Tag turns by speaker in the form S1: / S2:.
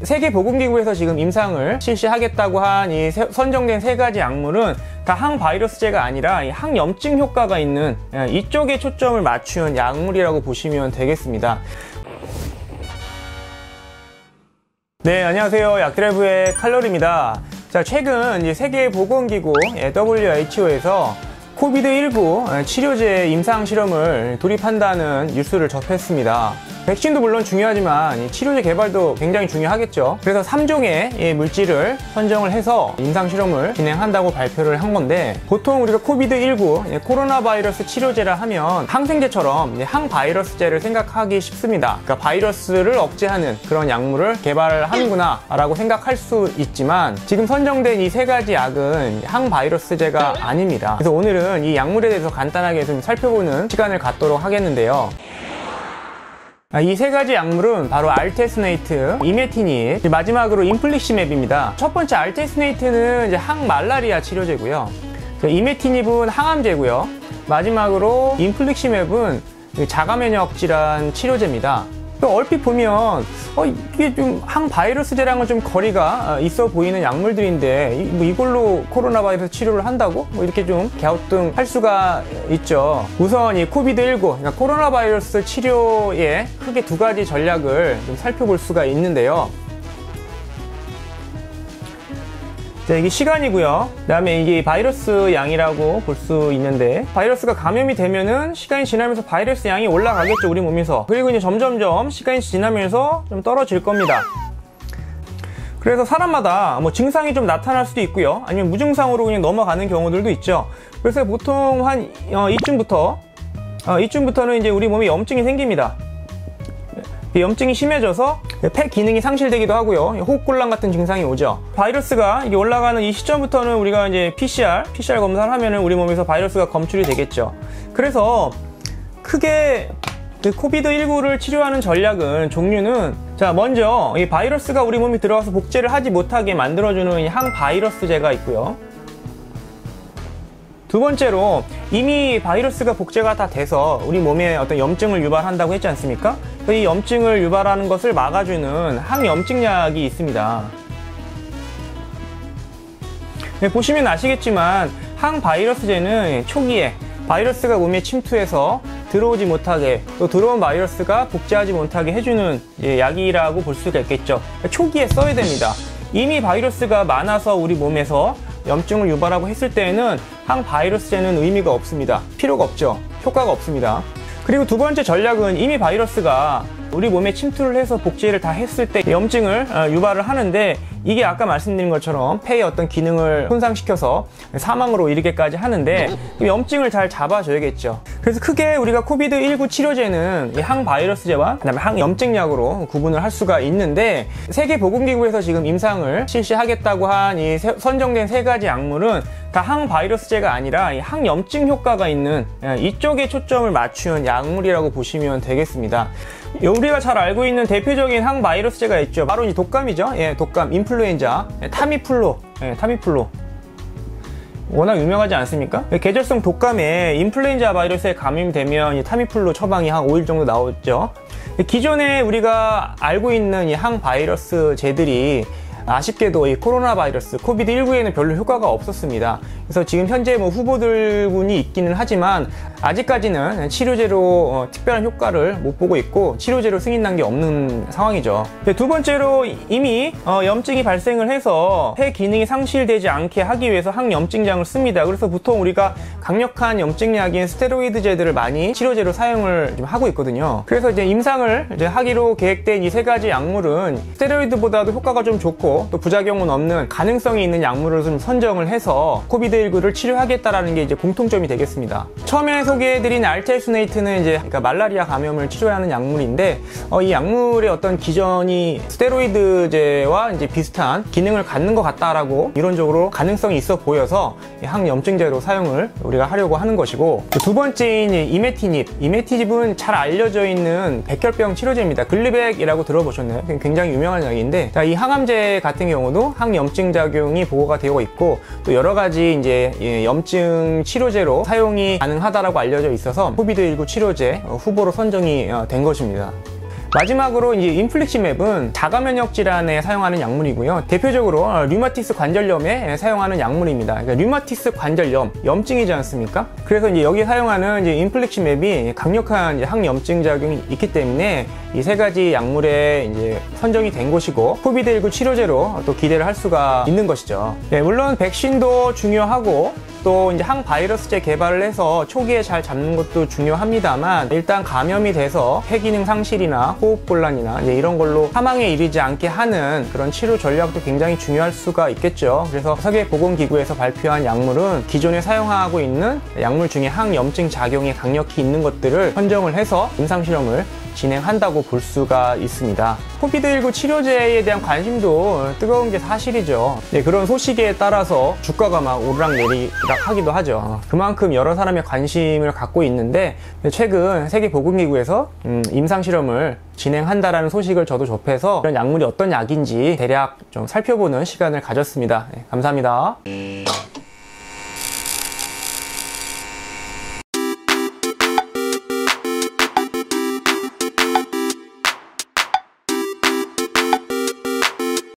S1: 세계보건기구에서 지금 임상을 실시하겠다고 한 이 선정된 세 가지 약물은 다 항바이러스제가 아니라 이 항염증 효과가 있는 이쪽에 초점을 맞춘 약물이라고 보시면 되겠습니다. 네, 안녕하세요. 약드라이브의 칼로리입니다. 자, 최근 이제 세계보건기구 WHO에서 코비드19 치료제 임상 실험을 돌입한다는 뉴스를 접했습니다. 백신도 물론 중요하지만 치료제 개발도 굉장히 중요하겠죠. 그래서 3종의 물질을 선정을 해서 임상 실험을 진행한다고 발표를 한 건데, 보통 우리가 코비드19 코로나 바이러스 치료제라 하면 항생제처럼 항바이러스제를 생각하기 쉽습니다. 그러니까 바이러스를 억제하는 그런 약물을 개발하는구나 라고 생각할 수 있지만, 지금 선정된 이 세 가지 약은 항바이러스제가 아닙니다. 그래서 오늘은 이 약물에 대해서 간단하게 좀 살펴보는 시간을 갖도록 하겠는데요. 이 세 가지 약물은 바로 알테스네이트, 이메티닙, 마지막으로 인플릭시맵입니다. 첫 번째 알테스네이트는 이제 항말라리아 치료제고요. 이메티닙은 항암제고요. 마지막으로 인플릭시맵은 자가면역 질환 치료제입니다. 얼핏 보면 이게 좀 항바이러스제랑은 좀 거리가 있어 보이는 약물들인데 이걸로 코로나 바이러스 치료를 한다고? 이렇게 좀 갸우뚱할 수가 있죠. 우선 이 코비드19, 그러니까 코로나 바이러스 치료에 크게 두 가지 전략을 좀 살펴볼 수가 있는데요. 자, 이게 시간이고요. 그 다음에 이게 바이러스 양이라고 볼 수 있는데, 바이러스가 감염이 되면은 시간이 지나면서 바이러스 양이 올라가겠죠, 우리 몸에서. 그리고 이제 점점점 시간이 지나면서 좀 떨어질 겁니다. 그래서 사람마다 뭐 증상이 좀 나타날 수도 있고요, 아니면 무증상으로 그냥 넘어가는 경우들도 있죠. 그래서 보통 한 이쯤부터는 이제 우리 몸에 염증이 생깁니다. 염증이 심해져서 폐 기능이 상실되기도 하고요. 호흡곤란 같은 증상이 오죠. 바이러스가 이게 올라가는 이 시점부터는 우리가 이제 PCR 검사를 하면은 우리 몸에서 바이러스가 검출이 되겠죠. 그래서 크게 코비드19를 치료하는 전략은, 종류는, 자, 먼저 이 바이러스가 우리 몸에 들어와서 복제를 하지 못하게 만들어주는 이 항바이러스제가 있고요. 두 번째로, 이미 바이러스가 복제가 다 돼서 우리 몸에 어떤 염증을 유발한다고 했지 않습니까? 이 염증을 유발하는 것을 막아주는 항염증약이 있습니다. 네, 보시면 아시겠지만 항바이러스제는 초기에 바이러스가 몸에 침투해서 들어오지 못하게, 또 들어온 바이러스가 복제하지 못하게 해주는 약이라고 볼 수가 있겠죠. 초기에 써야 됩니다. 이미 바이러스가 많아서 우리 몸에서 염증을 유발하고 했을 때에는 항바이러스제는 의미가 없습니다. 필요가 없죠. 효과가 없습니다. 그리고 두 번째 전략은, 이미 바이러스가 우리 몸에 침투를 해서 복제를 다 했을 때 염증을 유발을 하는데, 이게 아까 말씀드린 것처럼 폐의 어떤 기능을 손상시켜서 사망으로 이르게까지 하는데, 염증을 잘 잡아줘야겠죠. 그래서 크게 우리가 코비드19 치료제는 이 항바이러스제와 그다음에 항염증약으로 구분을 할 수가 있는데, 세계보건기구에서 지금 임상을 실시하겠다고 한 이 선정된 세 가지 약물은 다 항바이러스제가 아니라 이 항염증 효과가 있는 이쪽에 초점을 맞춘 약물이라고 보시면 되겠습니다. 우리가 잘 알고 있는 대표적인 항바이러스제가 있죠. 바로 이 독감이죠. 독감, 인플루엔자, 타미플루. 워낙 유명하지 않습니까? 계절성 독감에 인플루엔자 바이러스에 감염이 되면 이 타미플루 처방이 한 5일 정도 나오죠. 기존에 우리가 알고 있는 이 항바이러스제들이 아쉽게도 이 코로나 바이러스, 코비드19에는 별로 효과가 없었습니다. 그래서 지금 현재 뭐 후보들군이 있기는 하지만 아직까지는 치료제로 특별한 효과를 못 보고 있고, 치료제로 승인난 게 없는 상황이죠. 두 번째로, 이미 염증이 발생을 해서 폐 기능이 상실되지 않게 하기 위해서 항염증약을 씁니다. 그래서 보통 우리가 강력한 염증약인 스테로이드제들을 많이 치료제로 사용을 좀 하고 있거든요. 그래서 이제 임상을 하기로 계획된 이 세 가지 약물은 스테로이드보다도 효과가 좀 좋고 또 부작용은 없는 가능성이 있는 약물을 좀 선정을 해서 코비드19를 치료하겠다라는 게 이제 공통점이 되겠습니다. 처음에 소개해드린 알테스네이트는 이제 그러니까 말라리아 감염을 치료하는 약물인데, 이 약물의 어떤 기전이 스테로이드제와 이제 비슷한 기능을 갖는 것 같다라고 이론적으로 가능성이 있어 보여서 항염증제로 사용을 우리가 하려고 하는 것이고, 두 번째인 이메티닙은 잘 알려져 있는 백혈병 치료제입니다. 글리백이라고 들어보셨나요? 굉장히 유명한 약인데, 이 항암제 같은 경우도 항염증 작용이 보고가 되고 있고, 또 여러 가지 이제 염증 치료제로 사용이 가능하다라고 알려져 있어서 코비드19 치료제 후보로 선정이 된 것입니다. 마지막으로 이제 인플릭시맵은 자가 면역 질환에 사용하는 약물이고요. 대표적으로 류마티스 관절염에 사용하는 약물입니다. 그러니까 류마티스 관절염, 염증이지 않습니까? 그래서 이제 여기 사용하는 이제 인플릭시맵이 강력한 이제 항염증 작용이 있기 때문에 이 세 가지 약물에 이제 선정이 된 것이고 코비드19 치료제로 또 기대를 할 수가 있는 것이죠. 네, 물론 백신도 중요하고 또 이제 항바이러스제 개발을 해서 초기에 잘 잡는 것도 중요합니다만 일단 감염이 돼서 폐기능 상실이나 호흡곤란이나 이제 이런 걸로 사망에 이르지 않게 하는 그런 치료 전략도 굉장히 중요할 수가 있겠죠. 그래서 세계보건기구에서 발표한 약물은 기존에 사용하고 있는 약물 중에 항염증 작용이 강력히 있는 것들을 선정을 해서 임상실험을 진행한다고 볼 수가 있습니다. 코비드19 치료제에 대한 관심도 뜨거운 게 사실이죠. 네, 그런 소식에 따라서 주가가 막 오르락내리락 하기도 하죠. 그만큼 여러 사람의 관심을 갖고 있는데 최근 세계보건기구에서 임상실험을 진행한다라는 소식을 저도 접해서 이런 약물이 어떤 약인지 대략 좀 살펴보는 시간을 가졌습니다. 네, 감사합니다.